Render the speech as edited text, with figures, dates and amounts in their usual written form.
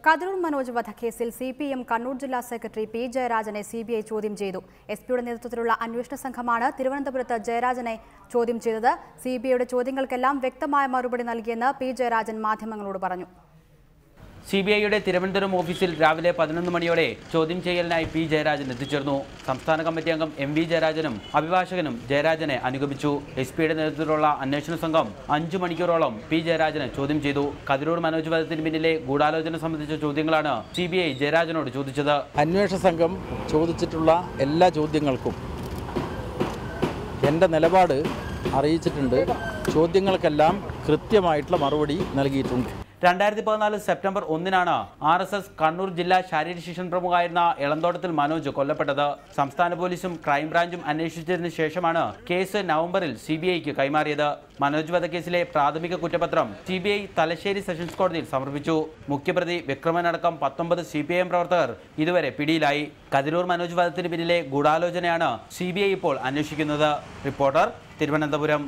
കതിരൂർ മനോജ് വധക്കേസിൽ സിപിഎം കണ്ണൂർ ജില്ലാ secretary P ജയരാജനെ CBI ചോദ്യം ചെയ്തു. എസ്പിയുടെ നേതൃത്വത്തിലുള്ള അന്വേഷണ സംഘമാണ് തിരുവനന്തപുരത്ത് ജയരാജനെ ചോദ്യം ചെയ്തത്. സിബിഐയുടെ ചോദ്യങ്ങൾക്കെല്ലാം വ്യക്തമായ മറുപടി നൽകിയെന്ന് പി ജയരാജൻ മാധ്യമങ്ങളോട് പറഞ്ഞു. സിബിഐയുടെ തിരുവനന്തപുരം ഓഫീസിൽ രാവിലെ 11 മണിയോടെ ചോദ്യം ചെയ്യലിനായി പി ജയരാജൻ എത്തിച്ചേർന്നു. സംസ്ഥാന കമ്മിറ്റി അംഗം എം വി ജയരാജനും അഭിഭാഷകനും ജയരാജനെ അനുഗമിച്ചു. എസ്പിയുടെ നേതൃത്വത്തിലുള്ള അന്വേഷണ സംഘം 5 മണിക്കൂറോളം പി ജയരാജനെ ചോദ്യം ചെയ്തു. കതിരൂർ മനോജ് വധത്തിന് പിന്നിലെ ഗൂഢാലോചന സംബന്ധിച്ച ചോദ്യങ്ങളാണ് സിബിഐ ജയരാജനോട് ചോദിച്ചത്. അന്വേഷണ സംഘം ചോദിച്ചിട്ടുള്ള എല്ലാ ചോദ്യങ്ങൾക്കും എൻ്റെ നിലപാട് അറിയിച്ചിട്ടുണ്ട്. ചോദ്യങ്ങൾക്കെല്ലാം കൃത്യമായിട്ടുള്ള മറുപടി നൽകിയിട്ടുണ്ട്. 2014 സെപ്റ്റംബർ 1-നാണ് RSS കണ്ണൂർ ജില്ലാ ശാരീരിക ശിക്ഷൺ പ്രമുഖായിരുന്ന എളന്തോട്ടത്തിൽ മനോജ് കൊല്ലപ്പെട്ടത്. സംസ്ഥാന പോലീസും ക്രൈംബ്രാഞ്ചും അന്വേഷിച്ചതിന് ശേഷമാണ് കേസ് നവംബറിൽ സിബിഐക്ക് കൈമാറിയത്. മനോജ് വധക്കേസിലെ പ്രാഥമിക കുറ്റപത്രം സിബിഐ തലശ്ശേരി സെഷൻസ് കോടതിയിൽ സമർപ്പിച്ചു. മുഖ്യപ്രതി വിക്രമനടക്കം 19 CPIM പ്രവർത്തകർ ഇതുവരെ പിടിയിലായി. കതിരൂർ മനോജ് വധത്തിന് പിന്നിലെ ഗൂഢാലോചനയാണ് സിബിഐ ഇപ്പോൾ അന്വേഷിക്കുന്നത്. റിപ്പോർട്ടർ, തിരുവനന്തപുരം.